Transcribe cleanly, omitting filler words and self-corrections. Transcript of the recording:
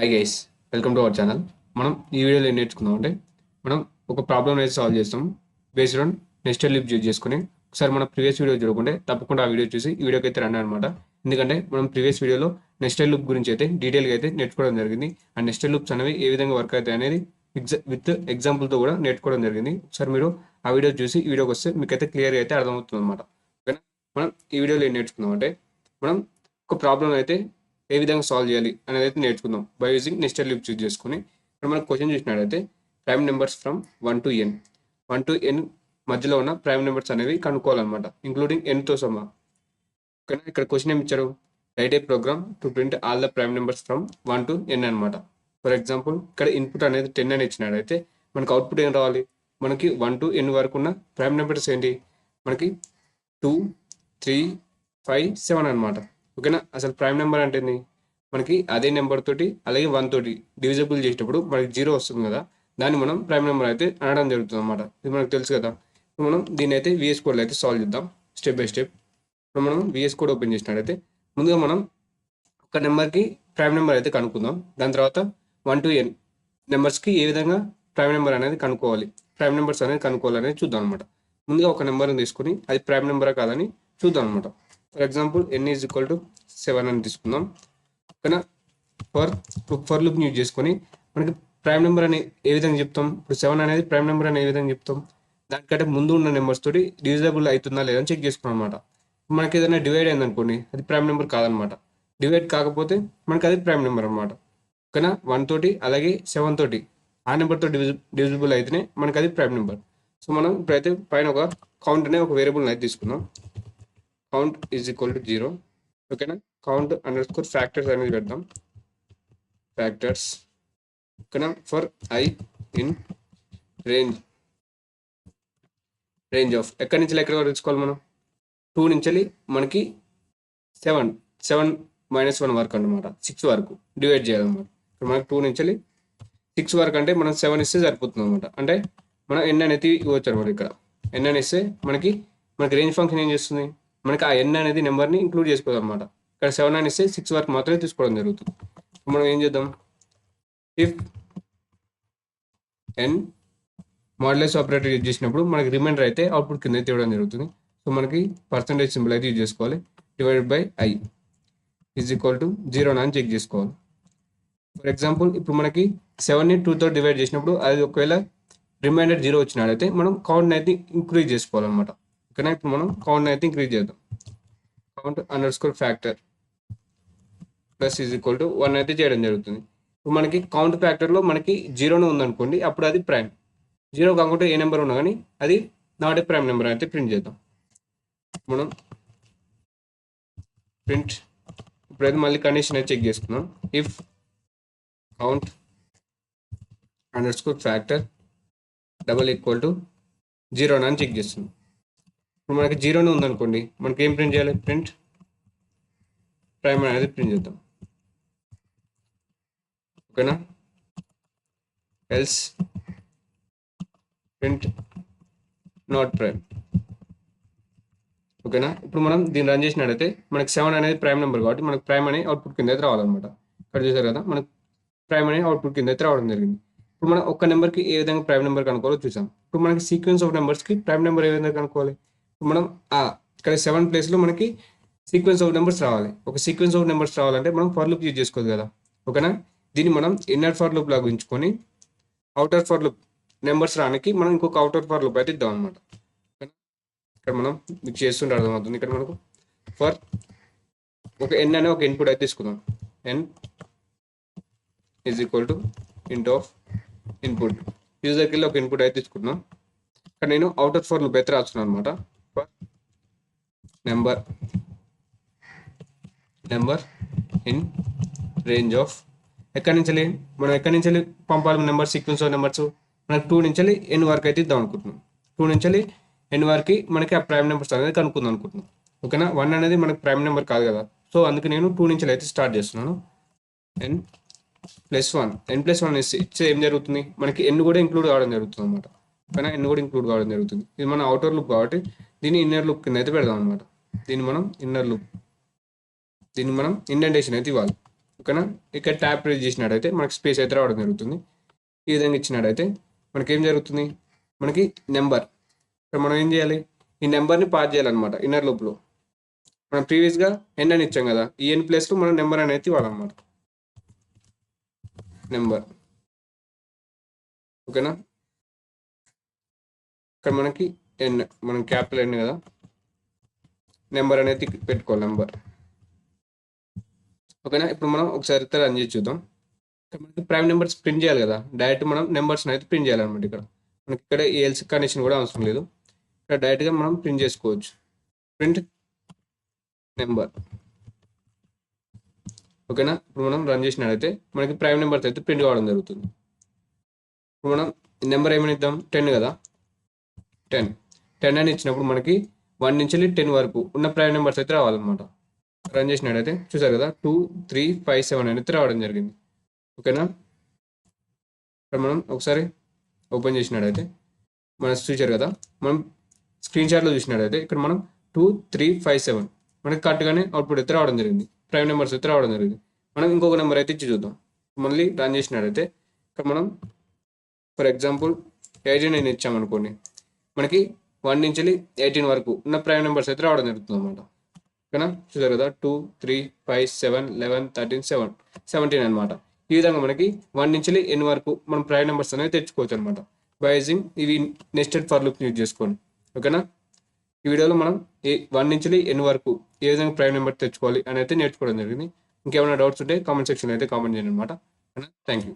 Hi guys, welcome to our channel. మనం ఈ వీడియోలో ఏం నేర్చుకుందాం అంటే మనం ఒక ప్రాబ్లమ్ అనేది సాల్వ్ చేస్తాం based on nested loop use చేసుకుని. ఒకసారి మన ప్రీవియస్ వీడియో చూడకుంటే తప్పకుండా ఆ వీడియో చూసి ఈ వీడియోకి అయితే రండి అనమాట. ఎందుకంటే మనం ప్రీవియస్ వీడియోలో నెస్టెడ్ లూప్ గురించి అయితే డీటెయిల్గా అయితే నేర్చుకోవడం జరిగింది. ఆ నెస్టెడ్ లూప్స్ అనేవి ఏ విధంగా వర్క్ అవుతాయి అనేది విత్ ఎగ్జాంపుల్తో కూడా నేర్చుకోవడం జరిగింది. ఒకసారి మీరు ఆ వీడియో చూసి ఈ వీడియోకి వస్తే మీకు అయితే క్లియర్గా అయితే అర్థమవుతుంది అనమాట. ఓకేనా, మనం ఈ వీడియోలో ఏం నేర్చుకుందాం అంటే మనం ఒక ప్రాబ్లం అయితే ఏ విధంగా సాల్వ్ చేయాలి అనేది అయితే నేర్చుకుందాం by using nested loop use చేసుకుని. ఇప్పుడు మనం క్వశ్చన్ చూసినట్టయితే prime numbers from 1 to n 1 to n మధ్యలో ఉన్న ప్రైమ్ నెంబర్స్ అనేవి కనుక్కోవాలన్నమాట, ఇంక్లూడింగ్ ఎన్తో సహా. ఓకేనా, ఇక్కడ క్వశ్చన్ ఏమి ఇచ్చారు? Write a program to print all the prime numbers from 1 to n అనమాట. ఫర్ ఎగ్జాంపుల్ ఇక్కడ ఇన్పుట్ అనేది 10 అని ఇచ్చినాడైతే మనకి అవుట్పుట్ ఏం రావాలి? మనకి 1 to n వరకు ఉన్న ప్రైమ్ నెంబర్స్ ఏంటి? మనకి 2, 3, 5, 7 అనమాట. ఓకేనా, అసలు ప్రైమ్ నెంబర్ అంటే మనకి అదే నెంబర్ తోటి అలాగే 1 తోటి డివిజిబుల్ చేసేటప్పుడు మనకి 0 వస్తుంది కదా, దాన్ని మనం ప్రైమ్ నెంబర్ అయితే అనడం జరుగుతుంది అనమాట. ఇది మనకు తెలుసు కదా. ఇప్పుడు మనం దీన్ని అయితే విఎస్ కోడ్లో అయితే సాల్వ్ చేద్దాం స్టెప్ బై స్టెప్. ఇప్పుడు మనం విఎస్ కోడ్ ఓపెన్ చేసినట్టయితే ముందుగా మనం ఒక నెంబర్కి ప్రైమ్ నెంబర్ అయితే కనుక్కుందాం. దాని తర్వాత 1 to n నెంబర్స్కి ఏ విధంగా ప్రైమ్ నెంబర్ అనేది కనుక్కోవాలి, ప్రైమ్ నెంబర్స్ అనేది కనుక్కోవాలనేది చూద్దాం అనమాట. ముందుగా ఒక నెంబర్ని తీసుకుని అది ప్రైమ్ నెంబరా కాదని చూద్దాం అనమాట. For example n is equal to 7 అని తీసుకుందాం. ఓకేనా, ఫర్ లూప్ యూజ్ చేసుకొని మనకి ప్రైమ్ నెంబర్ అని ఏ విధంగా చెప్తాం? ఇప్పుడు 7 అనేది ప్రైమ్ నెంబర్ అని ఏ విధంగా చెప్తాం? దానికంటే ముందు ఉన్న నెంబర్స్ తోటి డివిజబుల్ అవుతుందా లేదా అని చెక్ చేసుకున్నాం అనమాట. మనకి ఏదైనా డివైడ్ అయింది అనుకోండి, అది ప్రైమ్ నెంబర్ కాదనమాట. డివైడ్ కాకపోతే మనకి అది ప్రైమ్ నెంబర్ అనమాట. ఓకేనా, 1 తోటి అలాగే 7 తోటి ఆ నెంబర్తో డివిజిబుల్ అయితేనే మనకి అది ప్రైమ్ నెంబర్. సో మనం ఇప్పుడైతే పైన ఒక కౌంట్ అనే ఒక వేరియబుల్ అయితే తీసుకుందాం. Count is equal to 0. ఓకేనా, కౌంట్ అండర్ స్కోర్ ఫ్యాక్టర్స్ అనేది పెడదాం. ఫ్యాక్టర్స్. ఓకేనా, for I in range of ఎక్కడి నుంచి ఎక్కడి వరకు తీసుకోవాలి మనం? 2 నుంచి మనకి 7 -1 వరకు అనమాట, 6 వరకు డివైడ్ చేయాలన్నమాట. ఇప్పుడు మనకి 2 నుంచి 6 వరకు అంటే మనం 7 ఇస్తే సరిపోతుంది అనమాట. అంటే మనం ఎన్ అనేది ఇవ్వచ్చు అనమాట. ఇక్కడ ఎన్ అని ఇస్తే మనకి రేంజ్ ఫంక్షన్ ఏం చేస్తుంది? మనకి ఆ ఎన్ అనేది నెంబర్ని ఇంక్లూడ్ చేసుకోవాలి అనమాట. ఇక్కడ 7 అని ఇస్తే 6 వరకు మాత్రమే తీసుకోవడం జరుగుతుంది. మనం ఏం చేద్దాం? If N modulus operator use చేసినప్పుడు మనకి రిమైండర్ అయితే అవుట్పుట్ కింద అయితే ఇవ్వడం జరుగుతుంది. సో మనకి పర్సంటేజ్ సింబల్ అయితే యూజ్ చేసుకోవాలి. Divided by I is equal to 0 అని చెక్ చేసుకోవాలి. ఫర్ ఎగ్జాంపుల్ ఇప్పుడు మనకి 7ని 2తో డివైడ్ చేసినప్పుడు అది ఒకవేళ రిమైండర్ 0 వచ్చినట్లయితే మనం కౌంట్ని అయితే ఇంక్రీజ్ చేసుకోవాలన్నమాట. ఓకేనా, ఇప్పుడు మనం కౌంట్ని అయితే ఇంక్రీజ్ చేద్దాం. Count under score factor plus is equal to 1 అయితే చేయడం జరుగుతుంది. ఇప్పుడు మనకి కౌంట్ ఫ్యాక్టర్లో మనకి 0నే ఉందనుకోండి, అప్పుడు అది ప్రైమ్. 0 కాకుండా ఏ నెంబర్ ఉన్నా కానీ అది నాట్ ఏ ప్రైమ్ నెంబర్ అయితే ప్రింట్ చేద్దాం. మనం ప్రింట్ ఇప్పుడైతే మళ్ళీ కండిషన్ అయితే చెక్ చేసుకుందాం. If count under score factor double equal to 0 అని చెక్ చేస్తున్నాం. ఇప్పుడు మనకి 0నే ఉందనుకోండి, మనకి ఏం ప్రింట్ చేయాలి? ప్రింట్ ప్రైమ్ అనేది ప్రింట్ చేద్దాం. ఓకేనా, ఎల్స్ ప్రింట్ నాట్ ప్రైమ్. ఓకేనా, ఇప్పుడు మనం దీన్ని రన్ చేసినట్టయితే మనకి 7 అనేది ప్రైమ్ నెంబర్ కాబట్టి మనకి ప్రైమ్ అనే అవుట్పుట్ కింద అయితే రావాలన్నమాట. ఇక్కడ చూసారు కదా, మనకి ప్రైమ్ అనే అవుట్పుట్ కింద అయితే రావడం జరిగింది. ఇప్పుడు మనం ఒక్క నెంబర్కి ఏ విధంగా ప్రైమ్ నెంబర్ కనుక్కోవాలో చూసాం. ఇప్పుడు మనకి సీక్వెన్స్ ఆఫ్ నెంబర్స్కి ప్రైమ్ నెంబర్ ఏ విధంగా కనుక్కోవాలి? మనం ఇక్కడ 7 ప్లేస్లో మనకి సీక్వెన్స్ ఆఫ్ నెంబర్స్ రావాలి. ఒక సీక్వెన్స్ ఆఫ్ నెంబర్స్ రావాలంటే మనం ఫర్ లూప్ యూజ్ చేసుకోదు కదా. ఓకేనా, దీన్ని మనం ఇన్నర్ ఫర్ లూప్ లాగా ఉంచుకొని అవుటర్ ఫర్ లూప్ నెంబర్స్ రానికి మనం ఇంకొక అవుటర్ ఫర్ లూప్ అయితే ఇద్దాం అనమాట. ఇక్కడ మనం మీకు చేస్తుంటే అర్థమవుతుంది. ఇక్కడ మనకు ఫర్ ఒక ఎన్ అనే ఒక ఇన్పుట్ అయితే తీసుకుందాం. N is equal to int of input. యూజర్కి వెళ్ళి ఒక ఇన్పుట్ అయితే తీసుకుంటున్నాం. ఇక్కడ నేను అవుటర్ ఫర్ లూప్ అయితే రాస్తున్నాను అనమాట. For number in range of ఎక్కడి నుంచి పంపాలి నెంబర్ సీక్వెన్స్ ఆఫ్ నెంబర్స్? మనకి 2 నుంచి n వరకు అయితే ఇద్దాం అనుకుంటున్నాం. 2 నుంచి n వరకు మనకి ఆ ప్రైమ్ నెంబర్స్ అనేది కనుక్కుందాం అనుకుంటున్నాం. ఓకేనా, 1 అనేది మనకి ప్రైమ్ నెంబర్ కాదు కదా. సో అందుకే నేను 2 నుంచి అయితే స్టార్ట్ చేస్తున్నాను. n+1 ఇస్తే ఏం జరుగుతుంది? మనకి n కూడా ఇంక్లూడ్ కావడం జరుగుతుంది అనమాట. ఓకేనా, n కూడా ఇంక్లూడ్ కావడం జరుగుతుంది. ఇది మన అవుటర్ లూప్ కాబట్టి దీన్ని ఇన్నర్ లూప్ కింద అయితే పెడదాం అనమాట. దీన్ని మనం ఇండెంటేషన్ అయితే ఇవ్వాలి. ఓకేనా. ఇక్కడ ట్యాప్ ప్రెస్ చేసినట్టయితే మనకి స్పేస్ అయితే రావడం జరుగుతుంది. ఈ విధంగా ఇచ్చినట్టయితే మనకి ఏం జరుగుతుంది, మనకి నెంబర్ ఇక్కడ మనం ఏం చేయాలి, ఈ నెంబర్ని పాస్ చేయాలన్నమాట ఇన్నర్ లూప్లో. మనం ప్రీవియస్గా ఎన్ అని ఇచ్చాం కదా, ఈ ఎన్ ప్లేస్లో మనం నెంబర్ అనేది ఇవ్వాలన్నమాట, నెంబర్. ఓకేనా. ఇక్కడ మనకి ఎన్, మనం క్యాపిటల్ ఎన్ కదా, నెంబర్ అనేది పెట్టుకోవాలి, నెంబర్. ఓకేనా. ఇప్పుడు మనం ఒకసారి రన్ చేసి చూద్దాం. ఇక్కడ మనకి ప్రైమ్ నెంబర్స్ ప్రింట్ చేయాలి కదా, డైరెక్ట్ మనం నెంబర్స్ అయితే ప్రింట్ చేయాలన్నమాట. ఇక్కడ మనకి ఇక్కడ ఎల్స్ కండిషన్ కూడా అవసరం లేదు, ఇక్కడ డైరెక్ట్గా మనం ప్రింట్ చేసుకోవచ్చు, ప్రింట్ నెంబర్. ఓకేనా. ఇప్పుడు మనం రన్ చేసినట్టయితే మనకి ప్రైమ్ నెంబర్స్ అయితే ప్రింట్ కావడం జరుగుతుంది. ఇప్పుడు మనం నెంబర్ ఏమని ఇద్దాం, 10 కదా, 10 అని ఇచ్చినప్పుడు మనకి 1 నుంచి 10 వరకు ఉన్న ప్రైమ్ నెంబర్స్ అయితే రావాలన్నమాట. రన్ చేసినట్టయితే చూసారు కదా, 2, 3, 5, 7 అనేది రావడం జరిగింది. ఓకేనా. ఇక్కడ మనం ఒకసారి ఓపెన్ చేసినట్టయితే మనం చూసారు కదా, మనం స్క్రీన్ షాట్లో చూసినట్టయితే ఇక్కడ మనం 2, 3, 5, 7 మనకి కరెక్ట్గానే అవుట్పుట్ అయితే రావడం జరిగింది, ప్రైమ్ నెంబర్స్ అయితే రావడం జరిగింది. మనం ఇంకొక నెంబర్ అయితే ఇచ్చి చూద్దాం. మళ్ళీ రన్ చేసినట్టయితే ఇక్కడ మనం ఫర్ ఎగ్జాంపుల్ 18 ఇచ్చామనుకోండి, మనకి 1 నుంచి 18 వరకు ఉన్న ప్రైమ్ నెంబర్స్ అయితే రావడం జరుగుతుంది అనమాట. ఓకేనా. చూసారు కదా, 2, 3, 5, 7, 11, 13, 17 అనమాట. ఈ విధంగా మనకి 1 నుంచి n వరకు మనం ప్రైమ్ నెంబర్స్ అనేది తెచ్చుకోవచ్చు అనమాట, బై యూజింగ్ ఇవి నెస్టెడ్ ఫర్ లూప్ యూజ్ చేసుకోండి. ఓకేనా. ఈ వీడియోలో మనం 1 నుంచి n వరకు ఏ విధంగా ప్రైమ్ నెంబర్ తెచ్చుకోవాలి అని అయితే నేర్చుకోవడం జరిగింది. ఇంకేమైనా డౌట్స్ ఉంటే కామెంట్ సెక్షన్లో అయితే కామెంట్ చేయండి అనమాట. Thank you.